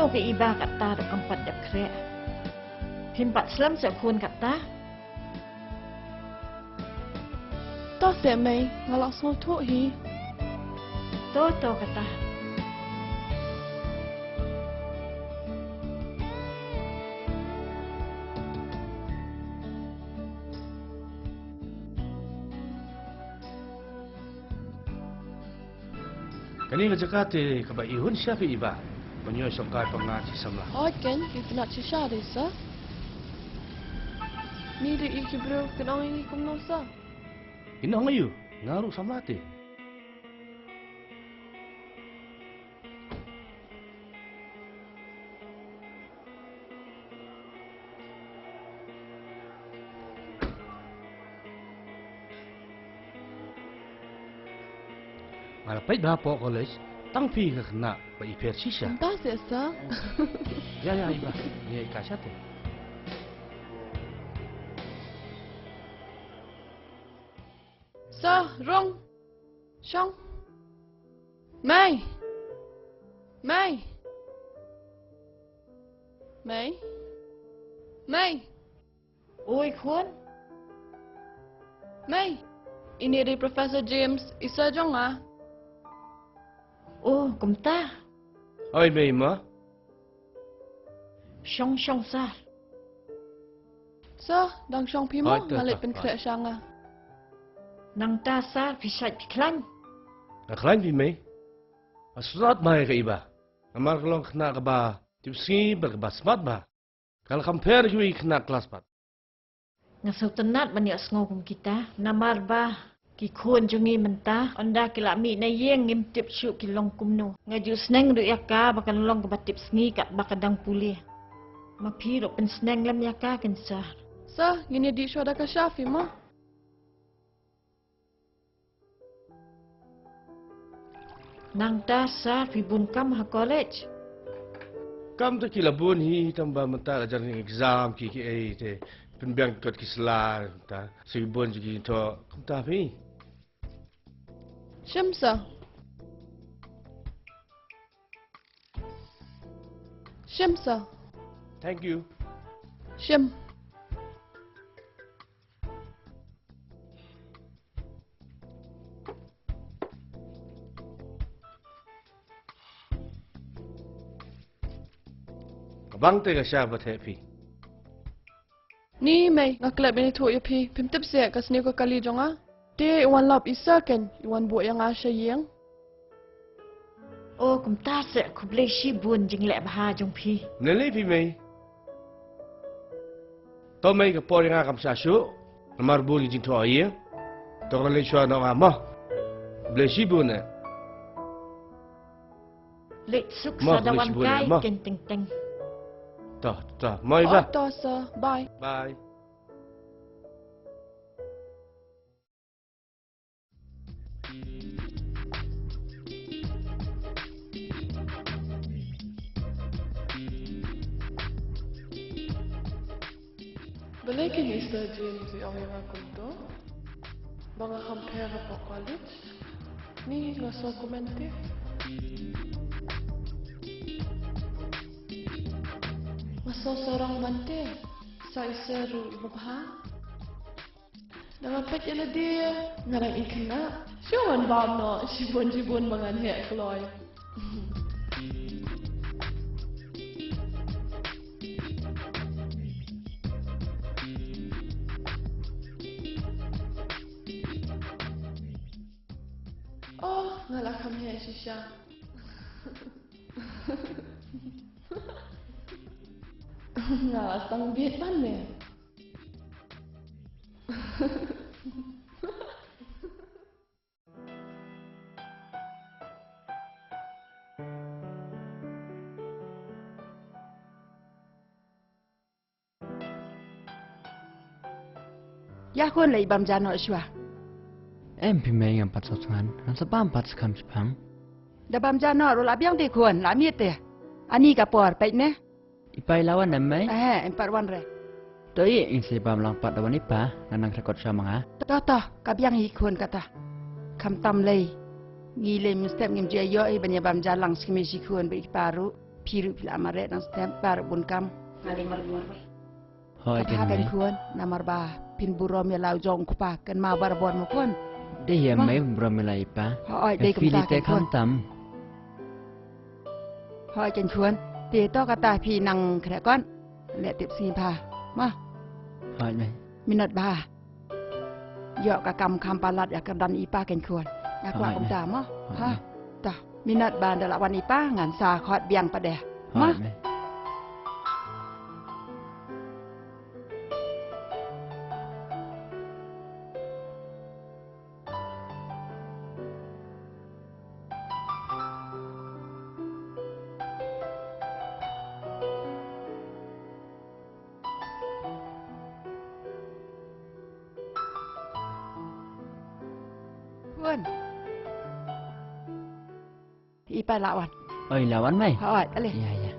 no ke iba kata dak empat dak kre. Himpat selam sekun kata. Toh se mai ngalak so tu hi. To kata. Kani ngajakate ka ba ihun siya fi iba. Panyo sokay pangati samla. Ken kita nak cisha desa. Ni de iki bro kenang ini kum no sa. Ino ngayu ngaru samlate. Malapit berapa college? Tang pi ke kena ba iper sisa. Entah se sa. Ya iba. Ni kasate. Sa rong. Shong. Mai. Mai. Mai. Mai. Oi khun. Mai. Ini dari Profesor James Isa jong ah. Oh, kumta. Oi ma. Shong sa. Sa dang shong pi mo Oi, tu, ngalip tu, pen oi. krek shang ah. Nang ta sa pisat piklan. Aklan bi me. Asrat mai ka iba. Amar kalong kena ka ba tipsi berkebasmat ba. Kalau compare kui kena kelas 4. Ngasau tenat banyak sengogum kita. Namar ba. Ki khun jungi mentah. Anda kila mi na yeng ngim tip syuk ki long kumno. Ngaju seneng ru yaka bakan long ke batip sengi kat bakadang pulih. Mapi ru pen seneng lam yaka kensah. Sa ngini di syada ka Syafi mo. Nang ta sa ribun kam ha college. Kam tu kila bun hi tambah mentah ajar ni exam ki ai te penbiang kot ki selar ta. Sibun jadi to kum ta fi. Shimsa. Shimsa. Thank you. Shim. Kabang te ka siya bat happy. Ni mai ngaklap ini tu yapi pim tip se ka sni ko kali jong ah. De wan lap isa ken wan bu yang asya yeng. Oh, kumta se kublai shi bun jing lek baha jong pi. Nele fi me. To me ka por nga kam sa shu. Namar bun jin to aye. To ka le shwa no ma. Bleshi bun ne. Lek suk Mah, sa dawan boleh sebut, kai mah. ken ting ting. Ta. Mai ba. Oh, sa. Bye. Bye. Boleh ke Mr. James yang aku tu? Banga compare apa college? Ni ngaso komentar. Ngaso seorang mante. Saya seru ibu bah. Dengan pecah dia ngarang ikna. Siapa bam no? Sibun mangan hek keloy. Oh, ngalah kami hek shisha. Ngalah sang biet mana? Ya kon lai bam jano shwa. Em pi mai ngam pat sotan, nan sa bam pat skam spang. Da bam jano ro la biang de kon la mi te. Ani ka por pe ne. Ipai lawan nam mai. Em par wan re. Toi ing si bam lang pat lawan ipa, nanang rekod sa mga. To ka biang hi kon kata. Kam tam lai. Ngi le mistem ngim je yo e banya bam jalang skimi si kon be paru. piru pila amare nang stem par bun kam ngali mar Hoi kata kan kan mai. kuan namar ba pin burom ya lau jong kupa kan ma barbon mo kuan Deh ya Ma. mai bromelai pa. hoi dei kum ta Filite kan kuan kam tam. hoi kan kuan te to kata pi nang kre kon le tip si pa ma Hoi mai. minat ba yo ka kam kam palat ya kan dan ipa kan kuan ya kwa Hoi kum mai. ta ma Hoi ha mai. ta minat ba ndala wan ipa ngan sa khot biang pa deh ma Hoi mai. kuan ipa lawan Oi lawan mai. hoi ale Ya ya.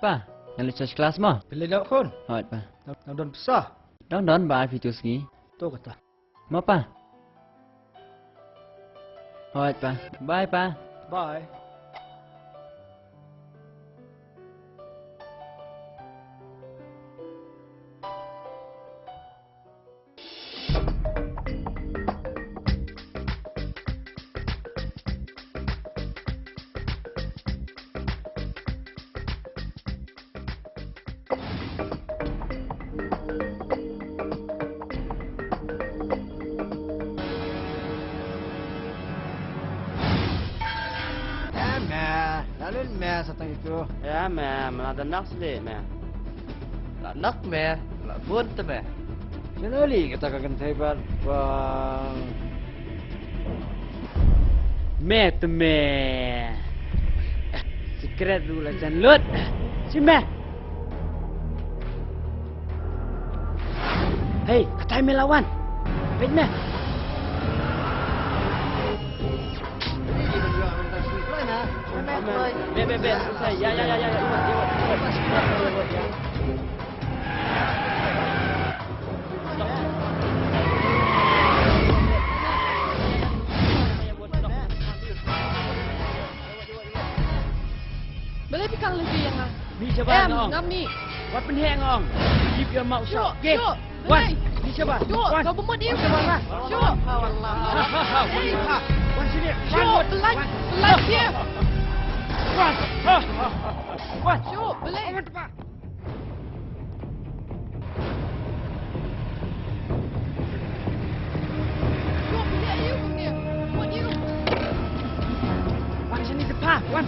Pa, yang lecas kelas mah. Pilih dak kon. Hoi pa. Nang don besar. Don ba fitus ni. Tu kata. Ma pa. Hoi pa. Bye pa. Bye. Lalu meh satang itu. Ya, meh, mana nak sedih, meh. Lah nak meh, lah pun tu meh. Senali kita kakan tebat bang. Meh tu meh. Secret dulu lah jangan lut. Si meh. Hei, katai meh lawan. Baik meh. Be, selesai. Ya. Iwat, ya. Boleh pikang lagi yang ah. Ni siapa ngong? ngami. Wat penheng ngong. Keep your mouth shut. Syuk, Okay. syuk, Wan, boleh. ni siapa? Syuk, Wan. kau bermut dia. Siapa lah? Syuk. Wan sini. Syuk, pelan dia. Wan. Syuk, boleh. Syuk, boleh you punya. Buat you. Wan sini depan. Wan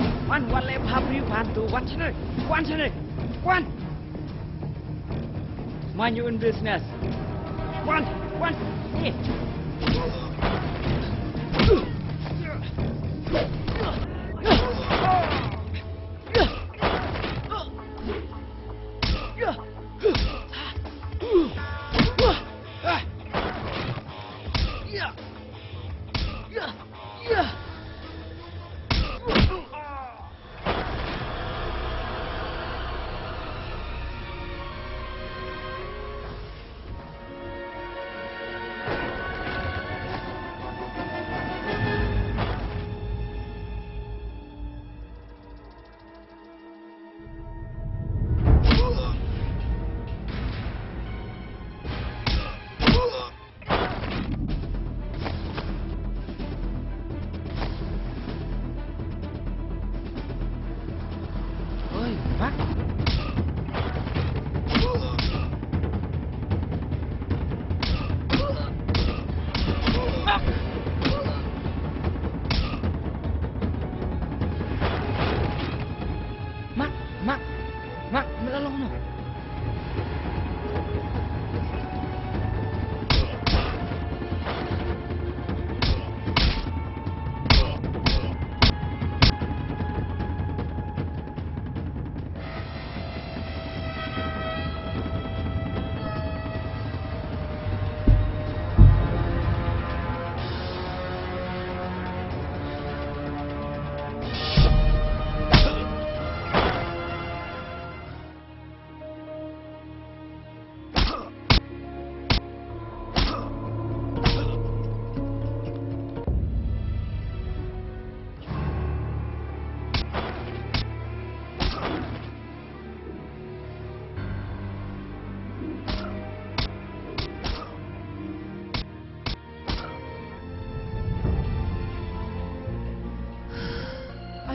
lepas beri bantu. Wan sini. Wan. Mind your own business. Wan. Ni.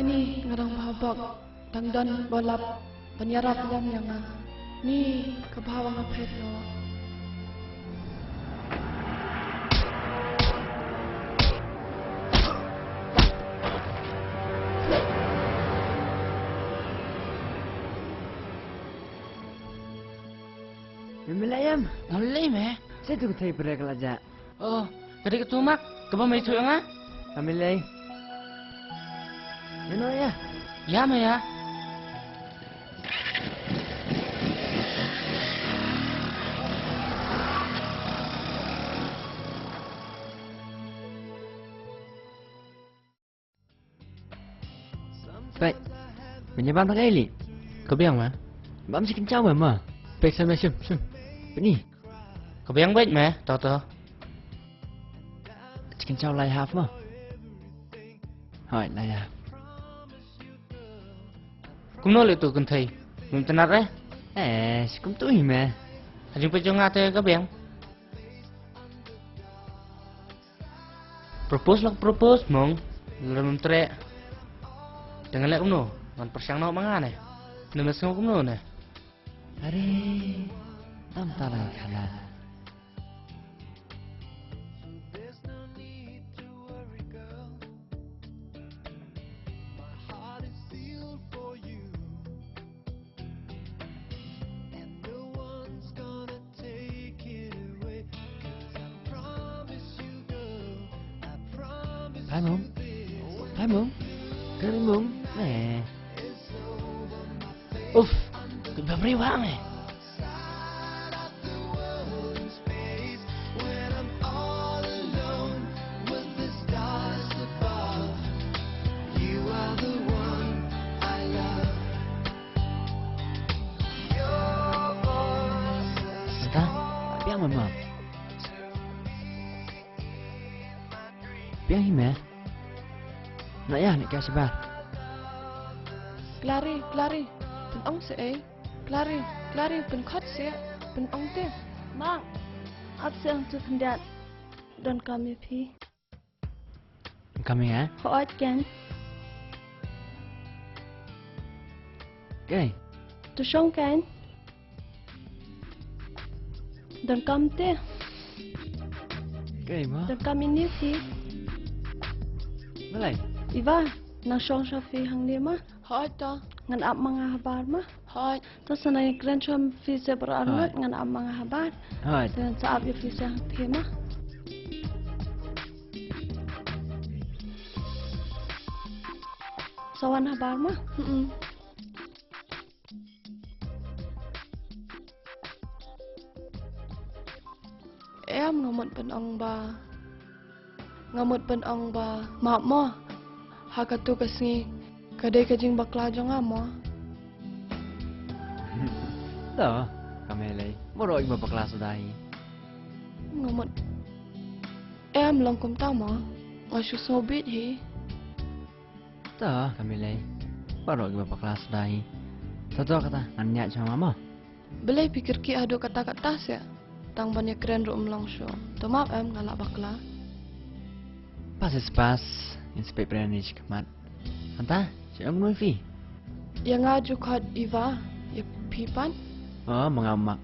ni ngarang babak tangdan balap penyarap yang ni kabawang apet no. Melayam. Nolai meh. Saya tu thei pada kelaja. Oh, tadi ketumak. Keba mai tu nga? Kami lay. Ano ya? Ya meh ya. Baik. Menyebab tak kali. Kebiang meh. Bam si kencau mah. Baik sama sim. Beni. Kebiang baik meh. Tahu. Si kencau lai half mah. Hai lai half. Kumno itu kan thei. Mum tenar eh. Si kum tu mah. Hajung pe jong ate kebiang. Propose mong. Lem tre. Dengan lek kumno. Ngan persiang no mangan eh. Nemes ngau kumno ne. Are. Tam talai khala. Hai mong. Keren mong. Nè. Uff. Keba beri wang eh. Ta. Biang mama. Biang hime. Nak ya nak kasih bar. Klari, penong si eh. Klari, penkot si penong te. Mang, apa sih yang tu hendak dan kami pi? Kami ya. Hot kan? Okay. Tu song kan? Dan kami te, Okay ma. dan kami ni pi. Malay. Iva, nang song Shafi hang ni mah, Hot ta. ngan ap mga habar mah. Hot. Tu sana yang keren cuma visa beranut Hai. ngan ap mga habar. Hai. Dan saat dia visa hang pi mah. Sawan habar mah. Em ngamut penong ba maaf mo hakatu kasngi kadai kajing bakla jong amo Dah. Kami lay. Baru ibu kelas sudah hi. ngamut em langkum tama ngasu sobit hi Dah. Kami lay. Baru ibu kelas sudah hi. Satu kata nanya sama mama. belai pikir ki adu kata-kata ya tang banyak keren ru mlangsho to maaf em ngalak bakla Pas inspek berani kemat. Anta, siapa mau fi? yang ngaju khat Iva ya pipan Oh, mengamak.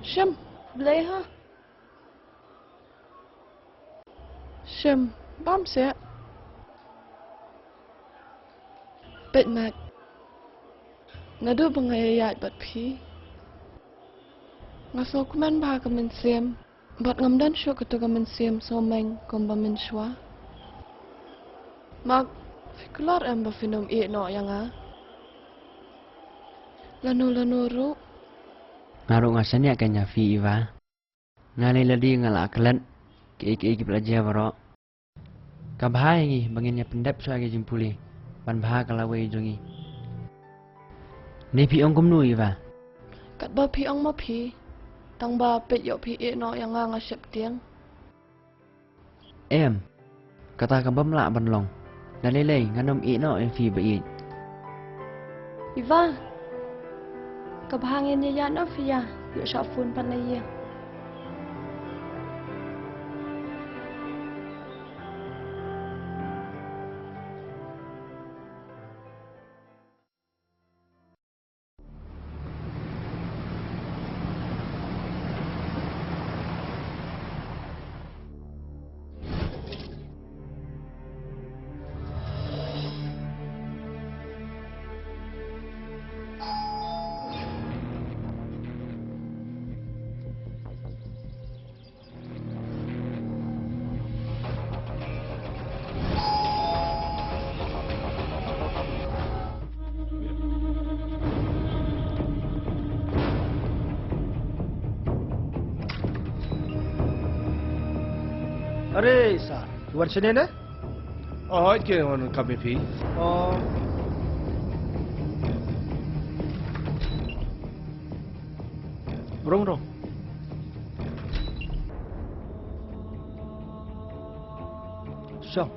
Shem belai ha Shem bam se bet mat ngadu bangayayat bat pi ngaso kuman ba kamen sem bat ngamdan syo ketu kamen sem someng komba men shwa mak fikular em ba finom e no yang a lanu ru Ngaruh ngasanya kanya fi Iva. Ngalai ladi ngalak kelan. Ki belajar baro. Kabahai ngi banginnya pendap soal jimpuli. Pan bah kalawai jongi. Ni pi ong kumnu Iva. kat ba pi ong ma pi tang ba pet yo pi e no yang nga sep tiang. Em, kata ka bam la ban long. Na lele nganom i no en fi ba i. Iva, kabhangin niya yan of ya, yo siya phone pa na iya. Are sir, you want sini na? Oh, it can on kami fi. Oh, rong. Siang.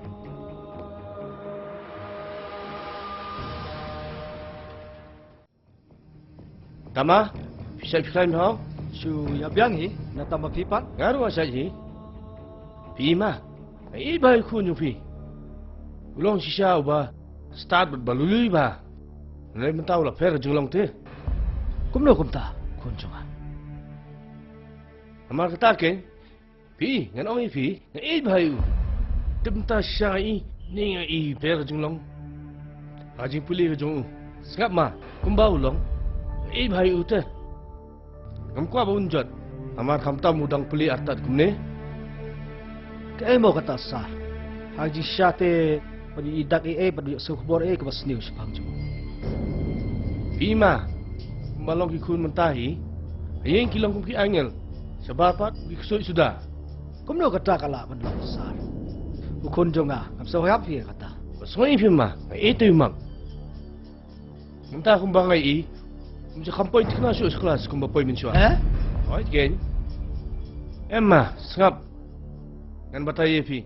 Tama? Bisa fikir hong? Su ya biang hi, na tama pipan. Ngaru asaji. Fi ma. Ai bai ku nyu fi. Ulong shisha ba. Start balului ba. Nai mentau la fer julong te. Kumno kumta, kunjunga. Amar kata ke. Fi, ngan ong fi. Ai bai u. Temta syai ni ngai fer julong. Haji puli ke jong. Ngap ma, kumbau long. Ai bai u te. Ngam kwa ba unjot. Amar khamta mudang puli artat kumne. Kaya mo kata sir. Haji syate padi idak padi sukhbor ke bas news pang jung. Pima, malong ki kun mentahi, ayeng kilong kum ki angel, sebapat ki kusoi sudah. Kumno kata kala ban sir. Ukun jonga, ngam so hap hi kata. Pasoi pima, itu mak. Mentah kum bangai i, mesti kampoi tikna su kelas kum bapoi mensua. Oi gen. Emma, sengap. Ngan batai fi.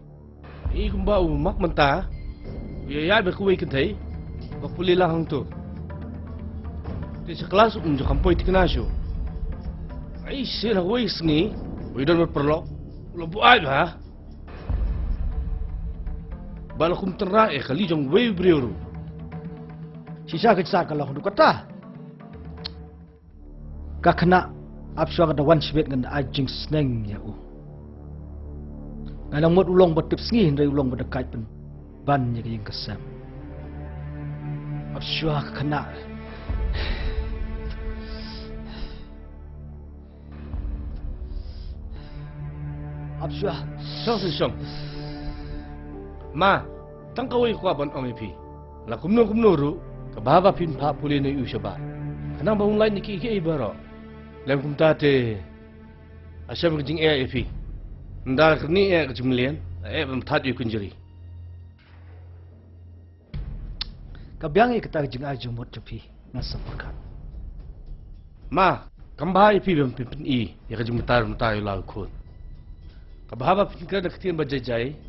I kum bau mak mentah. Ya berkuai kentai. Bapuli lahang tu. Di sekelas kampoi tikna su. Ai sila wis ni, widon berperlo. Lo buat ha. Balakum terra kali jong wei briuru. Sisa kecak kalau hendak kata. Kakna absua kada wan sibet ngan ajing sneng ya u. Ngalang mot ulong betip sengi dari ulong berdekat pen ban ya yang kesam. Absua kakna. Absua. Song. Ma, tang kawai kwa ban ong pi. La kumno ru, kababa pin pa puli ni usaba. Kanang baung lain ni ki ibaro. Lem kum tate. Asyam ke jing fi. Ndar ni ke jumlian, bam tat yu kunjeri. Kabiang kita jing ajung mot tepi nasapakat. Ma, kambai fi bam pin i, ya ke jumtar yu lau kun. Kababa pin ka dak tin bajai,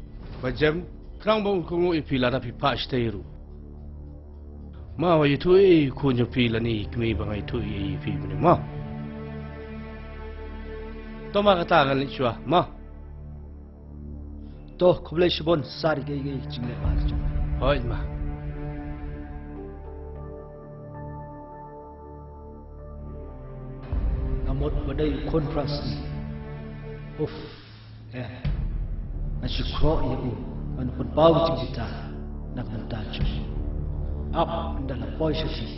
bajam krang baung kungu fi la da fi pa steiru. Ma wa yitu kun ju fi la ni kmi bangai tu fi ni ma. Toma kata kan lichua, ma. Toh kublai shibon sari gay jingle marjo. Hoi ma. Ngamot badai konfras. Uff. Nasyukro ya u. Anu pun bau cipta nak mentaju. Up dalam boy suci.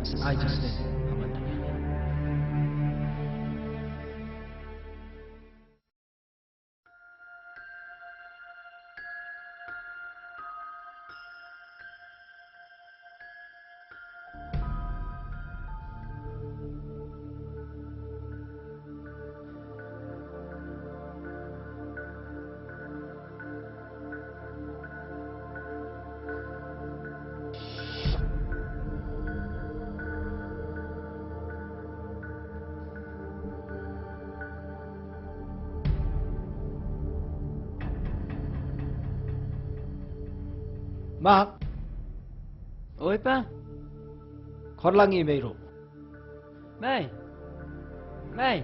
Asan aja sih. Mak, Oi pa. kon langi meiro. Mai. Mai.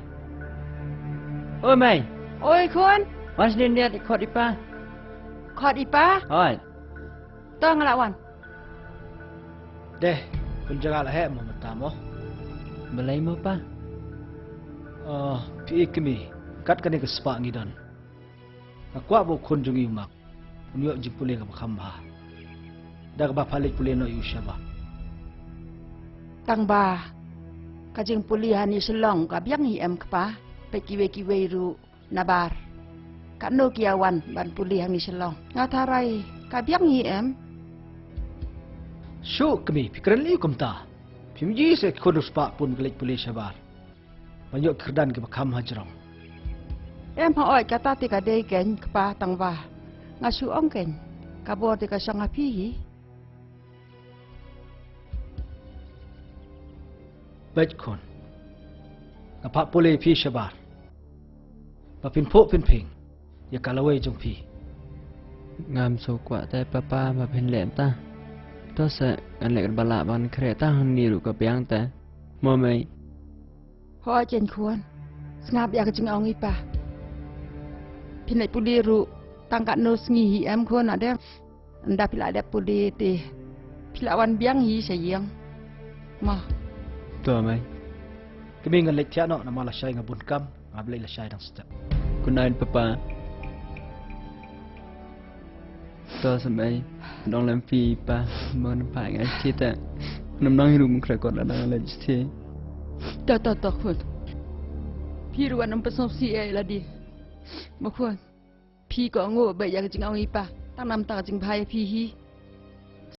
Oi mai. โอ้ยควร Wan sini lihat ikut ipa. ขอดอีป้า Oi. ต้องละวัน Deh, kun jaga lah mo matamo. Belai mo pa. Pi kami kat kani ke spa ngidan. Akwa bo kun jungi mak. Unyo jipule ka khamba. Dak ba phalik pule no yushaba. ตังบากะจึงปุลีหานิสลองกับยังฮีเอ็มกะปาไปกิเวรูนาบาร์กะโนเกียวันบันปุลีหานิสลองงาทารายกับยังฮีเอ็ม Shu kami pikran liu kumta. Pimji se kun spa pun gelik pule shabar. Banyak kerdan ke kham hajrong. เอ็มพออ้อยกะตาติกะเดเกนกะปาตังบางาชูอองเกนกะบ่ติกะสังหาพี่ฮี Baik kun. Apa pule pi shabar. Papin po pin ping. Ya kalawai jong pi. Ngam so kwa tai papa ma phen lem ta. To se an lek bala ban kre ta hang ni ru ka piang ta. Mo mai. พอเจนควรสงาบอยากจึงเอางี้ป่ะพี่ในปุลีรู้ตั้งกันโนสงีฮีเอ็มควรอ่ะเด้อันดาพิลาเดปุลีตีพิลาวันเบียงฮีเสียงมา To mai. Kami ngan lek tiano na mala syai ngabun kam. Ngablay la syai dang step. Kunain papa. To sampai dong lem pi pa mon pa ngai chi ta. Nam nang hiru mun kra ko da dang la chi. ต่อควรพี่รู้ว่าน้ำผสมซีเอละดีมาควรพี่ก็โง่เบยอยากจึงเอางี้ป่ะตั้งน้ำตาจึงพายพี่ฮี